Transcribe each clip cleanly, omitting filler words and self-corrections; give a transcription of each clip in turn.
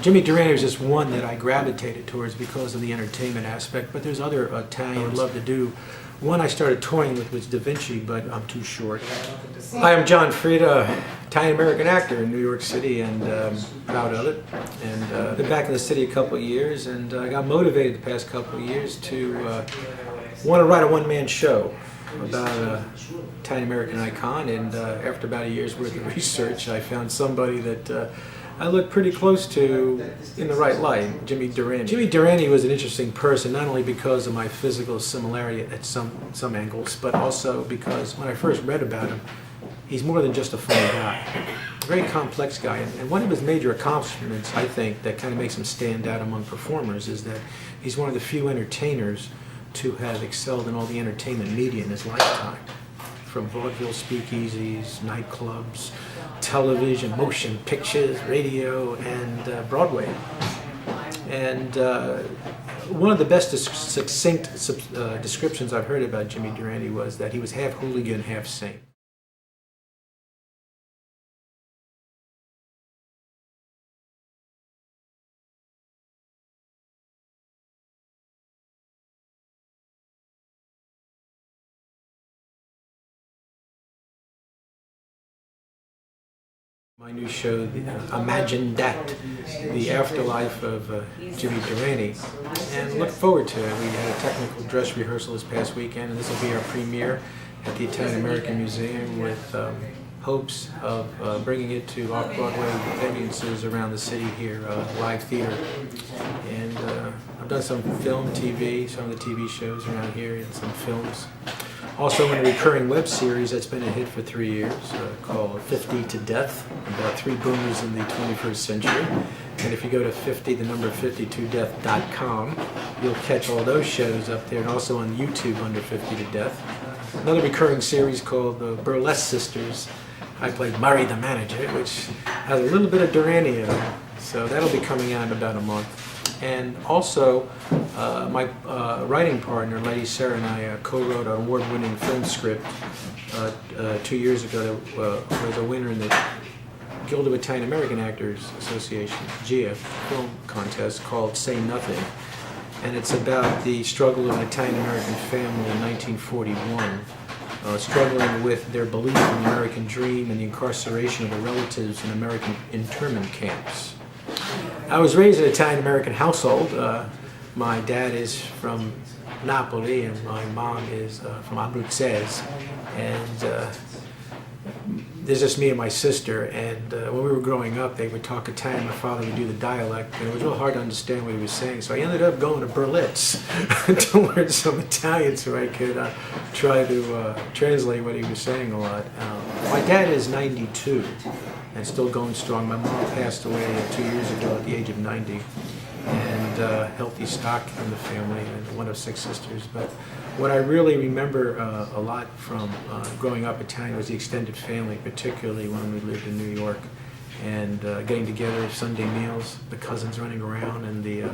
Jimmy Durante was just one that I gravitated towards because of the entertainment aspect, but there's other Italians I'd love to do. One I started toying with was Da Vinci, but I'm too short. Hi, I'm John FREDA, Italian-American actor in New York City, and proud of it. And been back in the city a couple of years, and I got motivated the past couple of years to want to write a one-man show about an Italian-American icon, and after about a year's worth of research, I found somebody that I look pretty close to in the right light, Jimmy Durante. Jimmy Durante was an interesting person, not only because of my physical similarity at some angles, but also because when I first read about him, he's more than just a funny guy. A very complex guy, and one of his major accomplishments, I think, that kind of makes him stand out among performers is that he's one of the few entertainers to have excelled in all the entertainment media in his lifetime. From vaudeville speakeasies, nightclubs, television, motion pictures, radio, and Broadway. And one of the best succinct descriptions I've heard about Jimmy Durante was that he was half hooligan, half saint. My new show, Imagine That, the afterlife of Jimmy Durante, and look forward to it. We had a technical dress rehearsal this past weekend, and this will be our premiere at the Italian-American Museum with hopes of bringing it to off-Broadway audiences around the city here, live theater. And I've done some film, TV, some of the TV shows around here, and some films. Also in a recurring web series that's been a hit for 3 years called 50 to Death, about 3 boomers in the 21st century. And if you go to 52death.com, you'll catch all those shows up there, and also on YouTube under 50 to Death. Another recurring series called The Burlesque Sisters. I played Murray the manager, which has a little bit of Durante in it. So that'll be coming out in about a month. And also, my writing partner, Lady Sarah, and I co-wrote an award-winning film script 2 years ago that was a winner in the Guild of Italian American Actors Association, GIA, film contest called Say Nothing. And it's about the struggle of an Italian American family in 1941, struggling with their belief in the American dream and the incarceration of their relatives in American internment camps. I was raised in an Italian-American household. My dad is from Napoli and my mom is from Abruzzese. And there's just me and my sister. And when we were growing up, they would talk Italian. My father would do the dialect, and it was real hard to understand what he was saying. So I ended up going to Berlitz to learn some Italian so I could try to translate what he was saying a lot. My dad is 92. And still going strong. My mom passed away 2 years ago at the age of 90, and healthy stock in the family, and one of 6 sisters. But what I really remember a lot from growing up Italian was the extended family, particularly when we lived in New York, and getting together, Sunday meals, the cousins running around, and the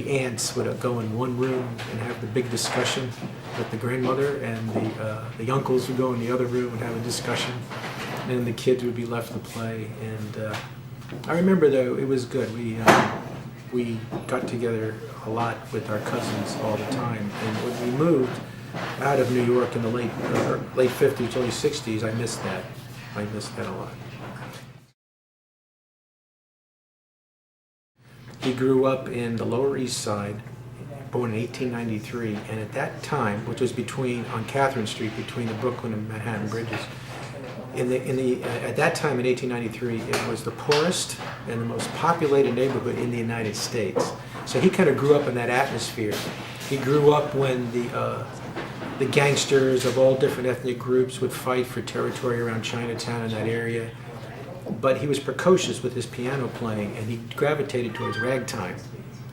aunts would go in one room and have the big discussion with the grandmother, and the uncles would go in the other room and have a discussion. And the kids would be left to play, and I remember though it was good. We got together a lot with our cousins all the time, and when we moved out of New York in the late 50s, early 60s, I missed that. I missed that a lot. He grew up in the Lower East Side, born in 1893, and at that time, which was on Catherine Street, between the Brooklyn and Manhattan bridges. At that time in 1893, it was the poorest and the most populated neighborhood in the United States. So he kind of grew up in that atmosphere. He grew up when the gangsters of all different ethnic groups would fight for territory around Chinatown in that area. But he was precocious with his piano playing, and he gravitated towards ragtime.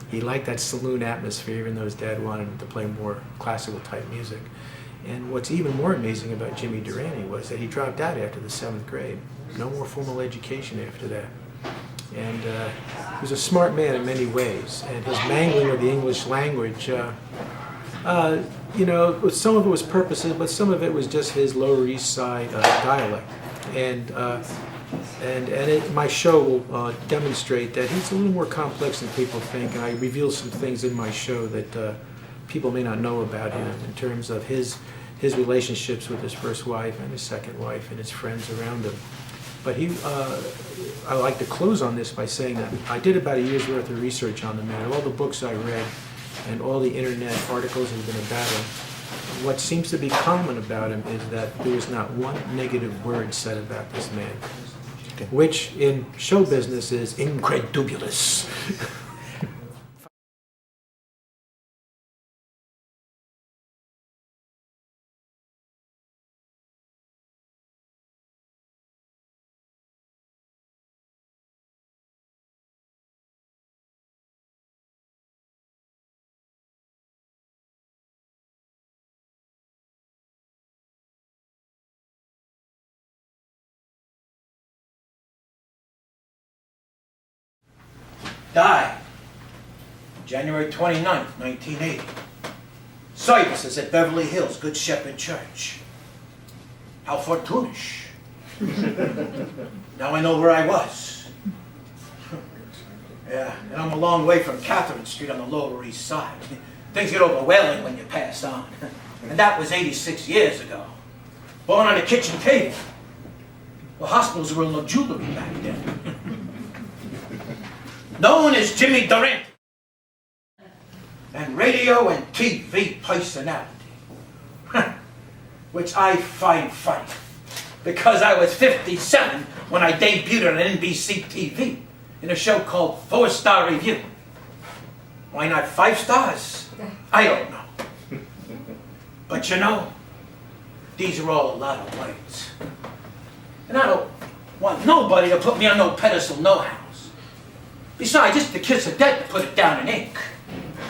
He liked that saloon atmosphere, even though his dad wanted him to play more classical type music. And what's even more amazing about Jimmy Durante was that he dropped out after the 7th grade. No more formal education after that. And he was a smart man in many ways. And his mangling of the English language, you know, some of it was purposive, but some of it was just his Lower East Side dialect. And And my show will demonstrate that he's a little more complex than people think, and I reveal some things in my show that people may not know about him in terms of his relationships with his first wife and his second wife and his friends around him. But I like to close on this by saying that I did about a year's worth of research on the man, all the books I read and all the internet articles that have been about him. What seems to be common about him is that there is not one negative word said about this man, which in show business is incredulous. Died January 29th, 1980. Services at Beverly Hills Good Shepherd Church. How fortunish. Now I know where I was. Yeah, and I'm a long way from Catherine Street on the Lower East Side. Things get overwhelming when you pass on. And that was 86 years ago. Born on a kitchen table. Well, hospitals were no jewelry back then. Known as Jimmy Durante, and radio and TV personality, which I find funny, because I was 57 when I debuted on NBC TV in a show called 4-Star Review. Why not 5 stars? I don't know. But you know, these are all a lot of words. And I don't want nobody to put me on no pedestal, no how. Besides, just the kiss of death to put it down in ink.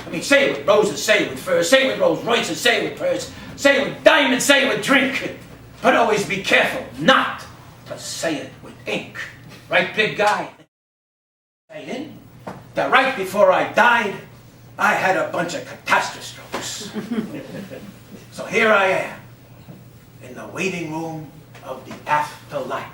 I mean, say it with roses, say it with furs, say it with Rolls Royces, say it with pearls, say it with diamonds, say it with drink. But always be careful not to say it with ink. Right, big guy? Saying that right before I died, I had a bunch of catastrophe strokes. So here I am, in the waiting room of the afterlife.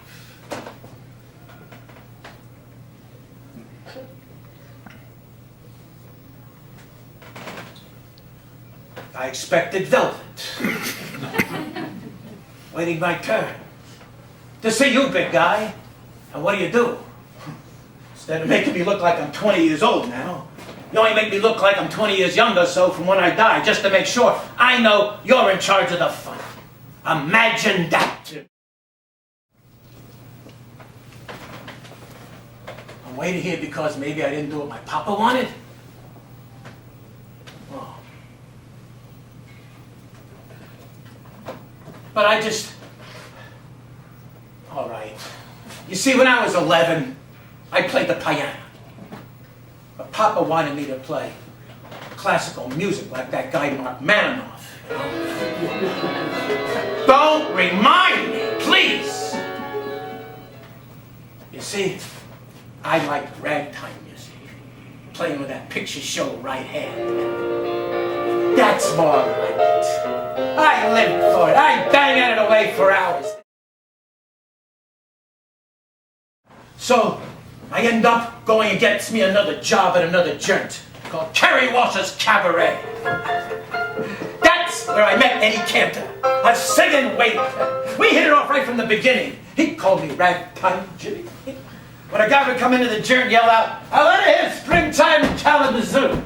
I expected velvet. Waiting my turn. To see you, big guy. And what do? Instead of making me look like I'm 20 years old now, you only make me look like I'm 20 years younger so from when I die, just to make sure I know you're in charge of the fun. Imagine that. I'm waiting here because maybe I didn't do what my papa wanted. But I just... All right. You see, when I was 11, I played the piano. But Papa wanted me to play classical music like that guy Mark Maninoff. Don't remind me, please! You see, I like ragtime music. Playing with that picture show right hand. That's more like it. I live for it. I bang at it away for hours. So, I end up going and gets me another job at another joint called Kerry Walsh's Cabaret. That's where I met Eddie Cantor, a singing waiter. We hit it off right from the beginning. He called me Ragtime Jimmy. When a guy would come into the joint and yell out, "I want to hear Springtime Kalamazoo,"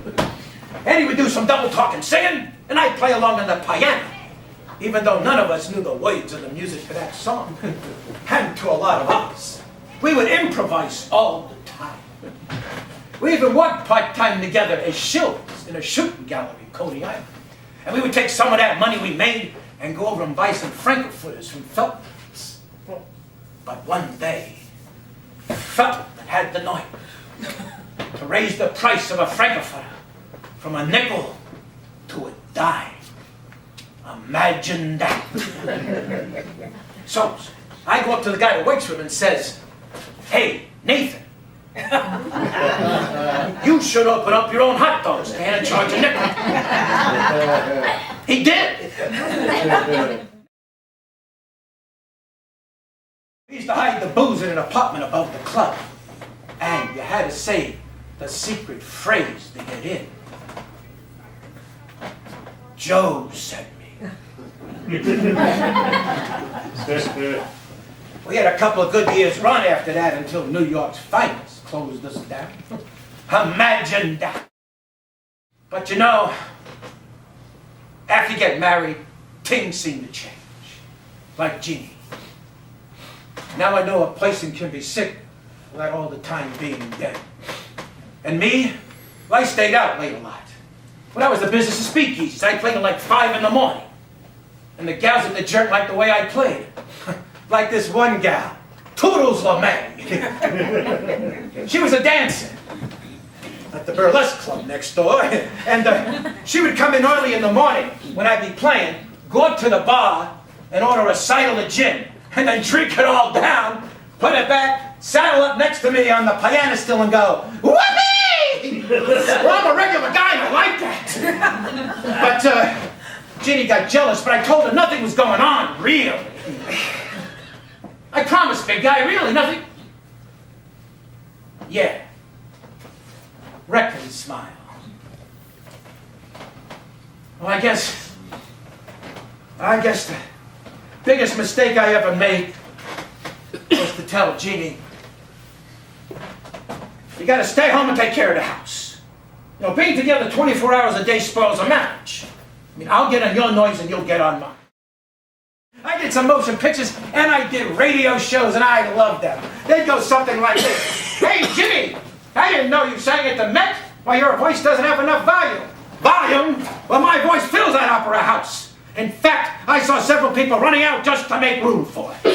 Eddie would do some double talking singing, and I'd play along on the piano, even though none of us knew the words of the music to that song. And to a lot of us, we would improvise all the time. We even worked part-time together as shills in a shooting gallery in Coney Island. And we would take some of that money we made and go over and buy some frankfurters from Feltman's. But one day, Feltman had the knife to raise the price of a frankfurter from a nickel to a dime. Imagine that. So, I go up to the guy who works for him and says, "Hey, Nathan, you should open up your own hot dog stand and charge a nickel." He did. These to hide the booze in an apartment above the club. And you had to say the secret phrase to get in. Joe sent me. We had a couple of good years run after that until New York's finest closed us down. Imagine that. But you know, after you get married, things seem to change. Like Jeannie. Now I know a person can be sick without all the time being dead. And me, well, I stayed out late a lot. When I was the business of speakeasies, I played till like 5 in the morning. And the gals at the jerk liked the way I played. Like this one gal, Toodles LeMay. She was a dancer at the burlesque club next door. And she would come in early in the morning when I'd be playing, go up to the bar and order a sidle of gin, and then drink it all down, put it back, saddle up next to me on the piano stool and go, whoopee! Well, I'm a regular guy and I like that. But Ginny got jealous, but I told her nothing was going on, really. I promised, big guy, really, nothing. Yeah. Reckon smile. Well, I guess the biggest mistake I ever made was to tell Jeannie, you gotta stay home and take care of the house. You know, being together 24 hours a day spoils a marriage. I mean, I'll get on your noise and you'll get on mine. I did some motion pictures and I did radio shows and I loved them. They'd go something like this. Hey, Jimmy, I didn't know you sang at the Met. Well, your voice doesn't have enough volume. Volume? Well, my voice fills that opera house. In fact, I saw several people running out just to make room for it.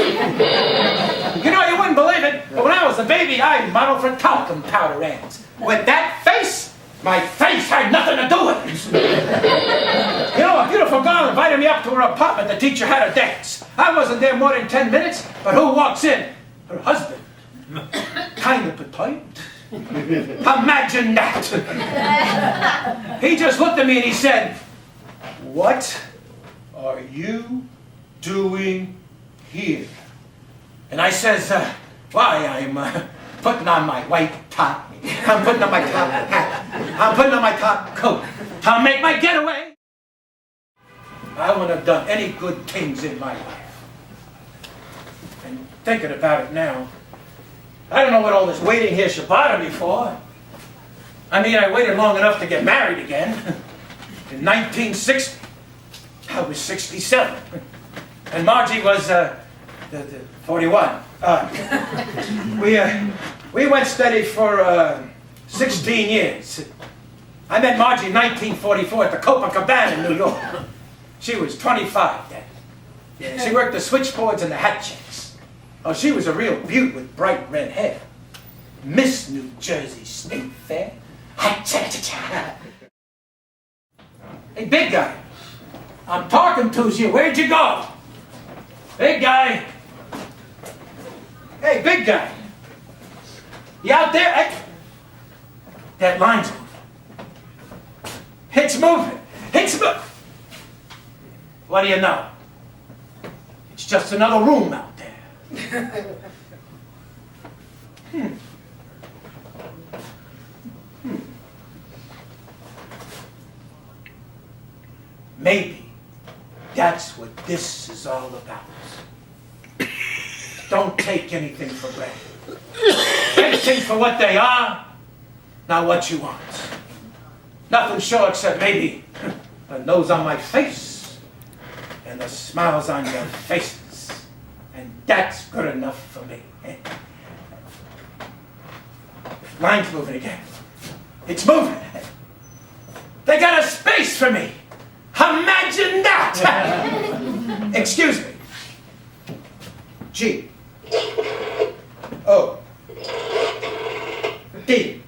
You know, you wouldn't believe it, but when I was a baby, I modeled for talcum powder ads. With that face, my face had nothing to do with it. You know, a beautiful girl invited me up to her apartment to teach her how to dance. I wasn't there more than 10 minutes, but who walks in? Her husband. Kind of perturbed. Imagine that. He just looked at me and he said, "What are you doing here?" And I says, why, I'm putting on my white top. I'm putting on my top hat. I'm putting on my top coat. I'll make my getaway. I wouldn't have done any good things in my life. And thinking about it now, I don't know what all this waiting here should bother me for. I mean, I waited long enough to get married again. In 1960, I was 67. And Margie was 41. We went steady for 16 years. I met Margie in 1944 at the Copacabana in New York. She was 25 then. She worked the switchboards and the hat checks. Oh, she was a real beaut with bright red hair. Miss New Jersey State Fair. Hey, big guy. I'm talking to you. Where'd you go? Big guy. Hey, big guy. You out there? Hey. That line's moving. It's moving. It's moving. What do you know? It's just another room out there. Maybe that's what this is all about. Don't take anything for granted. Take things for what they are, not what you want. Nothing sure except maybe the nose on my face and the smiles on your faces. And that's good enough for me. Line's moving again. It's moving. They got a space for me. Imagine that! Excuse me. G. O. D.